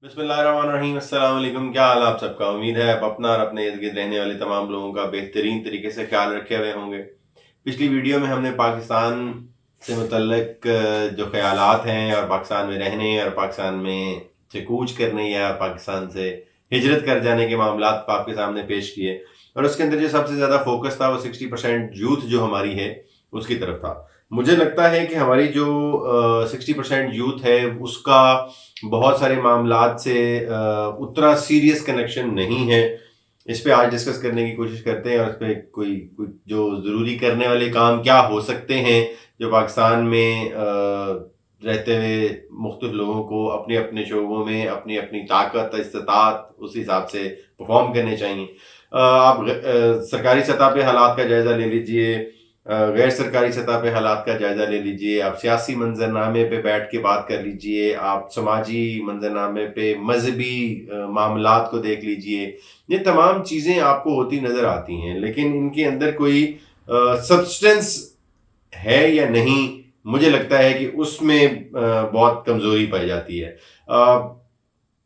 बिस्मिल्लाहिर्रहमानिर्रहीम। अस्सलाम वालेकुम। क्या हाल आप सबका? उम्मीद है आप अपना और अपने इर्द गिर्द रहने वाले तमाम लोगों का बेहतरीन तरीके से ख्याल रखे हुए होंगे। पिछली वीडियो में हमने पाकिस्तान से मुतल्लिक जो ख्यालात हैं और पाकिस्तान में रहने और पाकिस्तान में से कूच करने या पाकिस्तान से हिजरत कर जाने के मामलात आपके सामने पेश किए, और उसके अंदर जो सबसे ज़्यादा फोकस था वो 60% यूथ जो हमारी है उसकी तरफ था। मुझे लगता है कि हमारी जो 60% यूथ है उसका बहुत सारे मामलात से उतना सीरियस कनेक्शन नहीं है। इस पे आज डिस्कस करने की कोशिश करते हैं और इस पे कोई कोई जो ज़रूरी करने वाले काम क्या हो सकते हैं जो पाकिस्तान में रहते हुए मुख्तलिफ लोगों को अपने अपने शोबों में अपनी अपनी ताकत इस्तात उस हिसाब से परफॉर्म करने चाहिए। आप सरकारी सतह पे हालात का जायज़ा ले लीजिए, गैर सरकारी सतह पे हालात का जायज़ा ले लीजिए, आप सियासी मंजरनामे पे बैठ के बात कर लीजिए, आप समाजी मंजरनामे पे मजहबी मामलात को देख लीजिए। ये तमाम चीज़ें आपको होती नज़र आती हैं, लेकिन इनके अंदर कोई सब्सटेंस है या नहीं, मुझे लगता है कि उसमें बहुत कमज़ोरी पाई जाती है।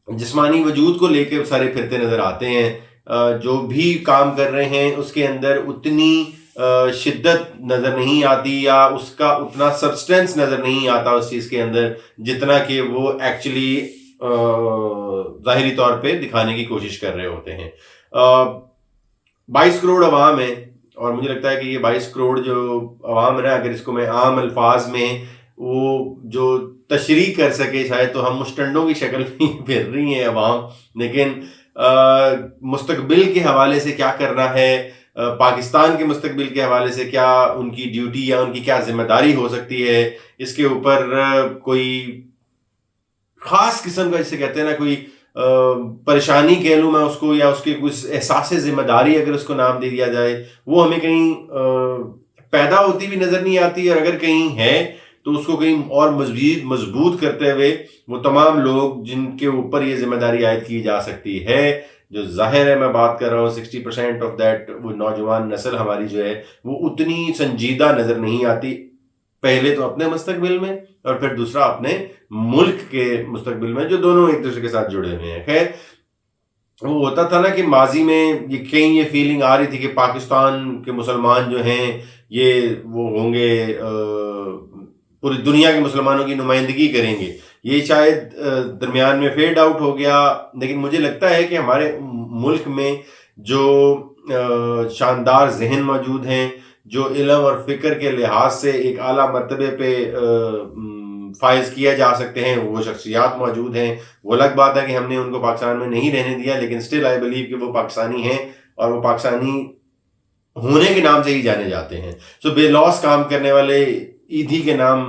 जिस्मानी वजूद को लेकर सारे फिरते नज़र आते हैं, जो भी काम कर रहे हैं उसके अंदर उतनी शिद्दत नज़र नहीं आती या उसका उतना सब्सटेंस नज़र नहीं आता उस चीज़ के अंदर जितना कि वो एक्चुअली ज़ाहिरी तौर पे दिखाने की कोशिश कर रहे होते हैं। 22 करोड़ अवाम है और मुझे लगता है कि ये 22 करोड़ जो अवाम है ना, अगर इसको मैं आम अल्फाज में वो जो तशरीह कर सके, शायद तो हम मुस्टंडों की शक्ल में फिर रही हैं अवाम, लेकिन मुस्तकबिल के हवाले से क्या करना है, पाकिस्तान के मुस्तकबिल के हवाले से क्या उनकी ड्यूटी या उनकी क्या जिम्मेदारी हो सकती है, इसके ऊपर कोई ख़ास किस्म का जिसे कहते हैं ना कोई परेशानी कह लूँ मैं उसको, या उसके कुछ एहसास ज़िम्मेदारी अगर उसको नाम दे दिया जाए, वो हमें कहीं पैदा होती भी नज़र नहीं आती, और अगर कहीं है तो उसको कहीं और मजबूत करते हुए वो तमाम लोग जिनके ऊपर ये जिम्मेदारी आयद की जा सकती है, जो जाहिर है मैं बात कर रहा हूँ 60% ऑफ दैट वो नौजवान नस्ल हमारी जो है वो उतनी संजीदा नज़र नहीं आती, पहले तो अपने मुस्तकबिल में और फिर दूसरा अपने मुल्क के मुस्तकबिल में, जो दोनों एक दूसरे के साथ जुड़े हुए हैं। खैर, वो होता था ना कि माजी में ये कहीं ये फीलिंग आ रही थी कि पाकिस्तान के मुसलमान जो हैं ये वो होंगे, पूरी दुनिया के मुसलमानों की नुमाइंदगी करेंगे। ये शायद दरमियान में फेड आउट हो गया, लेकिन मुझे लगता है कि हमारे मुल्क में जो शानदार जहन मौजूद हैं, जो इल्म और फ़िक्र के लिहाज से एक आला मर्तबे पे फायज किया जा सकते हैं, वो शख्सियात मौजूद हैं। वो अलग बात है कि हमने उनको पाकिस्तान में नहीं रहने दिया, लेकिन स्टिल आई बिलीव कि वो पाकिस्तानी हैं और वो पाकिस्तानी होने के नाम से ही जाने जाते हैं। सो बेलौस काम करने वाले ईदी के नाम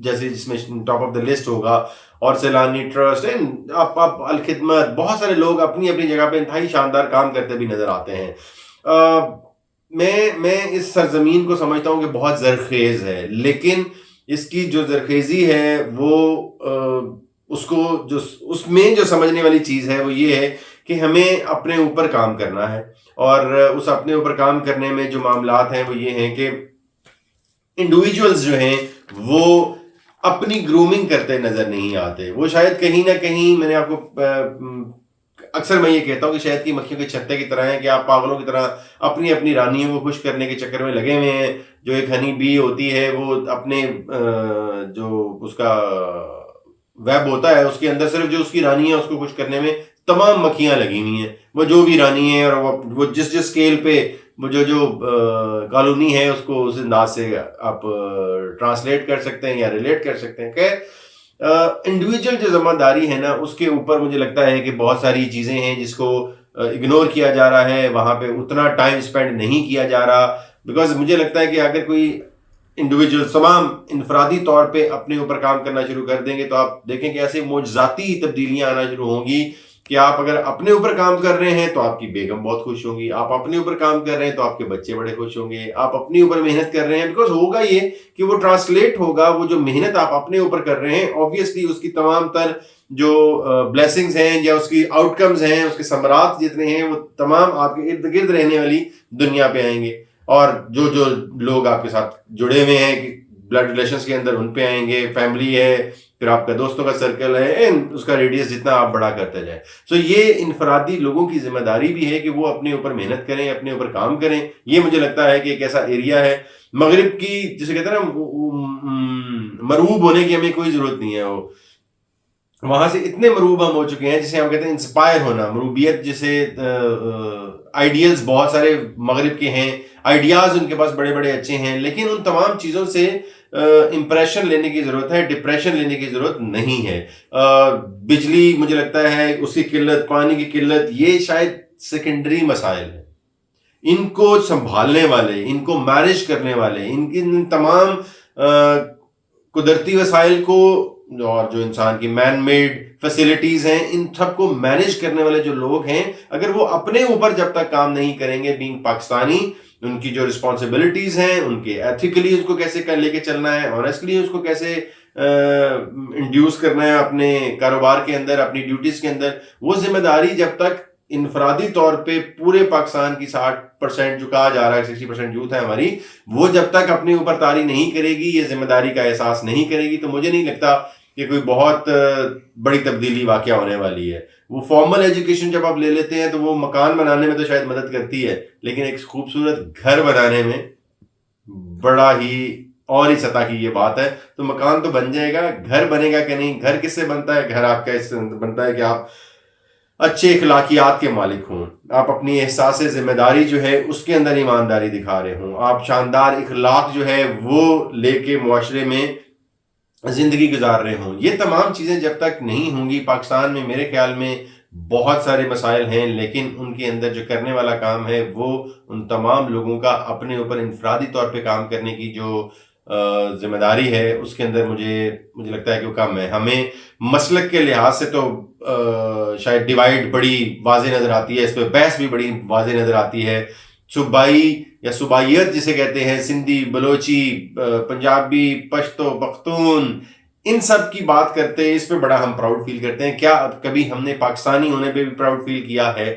जैसे जिसमें टॉप ऑफ द लिस्ट होगा, और सैलानी ट्रस्ट एंड आप अलखिदमत, बहुत सारे लोग अपनी अपनी जगह पे इंतहाई शानदार काम करते भी नजर आते हैं। मैं इस सरजमीन को समझता हूँ कि बहुत ज़रखेज़ है, लेकिन इसकी जो ज़रखेज़ी है वो उसको जो उसमें जो समझने वाली चीज़ है वो ये है कि हमें अपने ऊपर काम करना है, और उस अपने ऊपर काम करने में जो मामलात हैं वो ये हैं कि इंडिविजुअल्स जो हैं वो अपनी ग्रूमिंग करते नज़र नहीं आते। वो शायद कहीं ना कहीं, मैंने आपको अक्सर मैं ये कहता हूँ कि शहद की मक्खियों के छत्ते की तरह है कि आप पागलों की तरह अपनी अपनी रानियों को खुश करने के चक्कर में लगे हुए हैं। जो एक हनी बी होती है वो अपने जो उसका वेब होता है उसके अंदर सिर्फ जो उसकी रानी है उसको खुश करने में तमाम मक्खियाँ लगी हुई हैं। वो जो भी रानी है और वो जिस जिस स्केल पे वो जो कॉलोनी है उसको उस अंदाज से आप ट्रांसलेट कर सकते हैं या रिलेट कर सकते हैं। खैर, इंडिविजुअल जो जिम्मेदारी है ना उसके ऊपर मुझे लगता है कि बहुत सारी चीज़ें हैं जिसको इग्नोर किया जा रहा है, वहाँ पे उतना टाइम स्पेंड नहीं किया जा रहा। बिकॉज मुझे लगता है कि अगर कोई इंडिविजुअल तमाम इनफरादी तौर पे अपने ऊपर काम करना शुरू कर देंगे तो आप देखें कि ऐसे मोजज़ाती तब्दीलियाँ आना शुरू होंगी कि आप अगर अपने ऊपर काम कर रहे हैं तो आपकी बेगम बहुत खुश होंगी, आप अपने ऊपर काम कर रहे हैं तो आपके बच्चे बड़े खुश होंगे, आप अपने ऊपर मेहनत कर रहे हैं, बिकॉज होगा ये कि वो ट्रांसलेट होगा, वो जो मेहनत आप अपने ऊपर कर रहे हैं ऑब्वियसली उसकी तमाम तर जो ब्लेसिंग्स हैं या उसकी आउटकम्स हैं, उसके समरात जितने हैं वो तमाम आपके इर्द गिर्द रहने वाली दुनिया पे आएंगे, और जो जो लोग आपके साथ जुड़े हुए हैं कि ब्लड रिलेशंस के अंदर उन पे आएंगे, फैमिली है, پھر آپ کا دوستوں کا سرکل ہے، اس کا ریڈیس جتنا آپ بڑا کرتے جائیں. سو یہ انفرادی لوگوں کی ذمہ داری بھی ہے کہ وہ اپنے اوپر محنت کریں، اپنے اوپر کام کریں. یہ مجھے لگتا ہے کہ ایک ایسا ایریا ہے مغرب کی جسے کہتے ہیں نا مرعوب ہونے کی ہمیں کوئی ضرورت نہیں ہے. وہاں سے اتنے مرعوب ہم ہو چکے ہیں جسے ہم کہتے ہیں انسپائر ہونا، مروبیت جسے آئیڈیلز بہت سارے مغرب کے ہیں، آئیڈیاز ان کے پاس بڑے بڑے اچھے ہیں، لیکن ان تمام چیزوں سے امپریشن لینے کی ضرورت ہے، ڈپریشن لینے کی ضرورت نہیں ہے. بجلی مجھے لگتا ہے اس کی قلت، پانی کی قلت، یہ شاید سیکنڈری مسائل ہیں. ان کو سنبھالنے والے، ان کو مینیج کرنے والے، ان تمام قدرتی وسائل کو اور جو انسان کی مین میڈ فیسلٹیز ہیں، ان سب کو مینیج کرنے والے جو لوگ ہیں، اگر وہ اپنے اوپر جب تک کام نہیں کریں گے بینگ پاکستانی، ان کی جو رسپانسبلٹیز ہیں، ان کے ایتھیکلی اس کو کیسے لے کے چلنا ہے، آنیسٹلی اس کو کیسے انڈیوس کرنا ہے اپنے کاروبار کے اندر، اپنی ڈیوٹیز کے اندر، وہ ذمہ داری جب تک انفرادی طور پہ پورے پاکستان کی 60% جو کہا جا رہا ہے 60% یوتھ ہے ہماری، وہ جب تک اپنے اوپر طاری نہیں کرے گی، یہ ذمہ داری کا احساس نہیں کرے گی، تو مجھے نہیں لگتا کہ کوئی بہت بڑی تبدیلی واقع ہونے والی ہے. وہ فارمل ایجوکیشن جب آپ لے لیتے ہیں تو وہ مکان بنانے میں تو شاید مدد کرتی ہے، لیکن ایک خوبصورت گھر بنانے میں بڑا ہی اور ہی سطح کی یہ بات ہے. تو مکان تو بن جائے گا، گھر بنے گا کہ نہیں؟ گھر کس سے بنتا ہے؟ گھر آپ کا اس سے بنتا ہے کہ آپ اچھے اخلاقیات کے مالک ہوں، آپ اپنی احساس ذمہ داری جو ہے اس کے اندر ایمانداری دکھا رہے ہوں، آپ شاندار اخلاق جو ہے وہ لے کے معاشرے میں زندگی گزار رہے ہوں. یہ تمام چیزیں جب تک نہیں ہوں گی پاکستان میں، میرے خیال میں بہت سارے مسائل ہیں، لیکن ان کے اندر جو کرنے والا کام ہے وہ ان تمام لوگوں کا اپنے اوپر انفرادی طور پہ کام کرنے کی جو ذمہ داری ہے، اس کے اندر مجھے لگتا ہے کہ وہ کم ہے. ہمیں مسلک کے لحاظ سے تو شاید ڈیوائڈ بڑی واضح نظر آتی ہے، اس پہ بحث بھی بڑی واضح نظر آتی ہے. صوبائی یا صوبائیت جسے کہتے ہیں، سندھی، بلوچی، پنجابی، پشتو، پختون، ان سب کی بات کرتے ہیں، اس پہ بڑا ہم پراؤڈ فیل کرتے ہیں. کیا کبھی ہم نے پاکستانی ہونے پہ بھی پراؤڈ فیل کیا ہے؟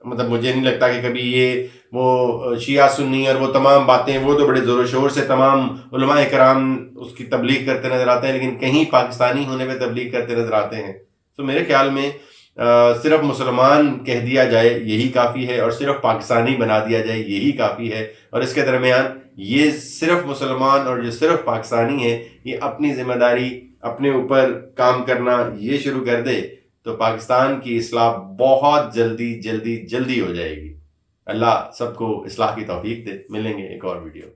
مطلب مجھے نہیں لگتا کہ کبھی یہ وہ شیعہ سنی اور وہ تمام باتیں، وہ تو بڑے زور و شور سے تمام علماء کرام اس کی تبلیغ کرتے نظر آتے ہیں، لیکن کہیں پاکستانی ہونے پہ تبلیغ کرتے نظر آتے ہیں. تو میرے خیال میں صرف مسلمان کہہ دیا جائے یہی کافی ہے، اور صرف پاکستانی بنا دیا جائے یہی کافی ہے. اور اس کے درمیان یہ صرف مسلمان اور جو صرف پاکستانی ہے، یہ اپنی ذمہ داری، اپنے اوپر کام کرنا یہ شروع کر دے تو پاکستان کی اصلاح بہت جلدی ہو جائے گی. اللہ سب کو اصلاح کی توفیق دے. ملیں گے ایک اور ویڈیو.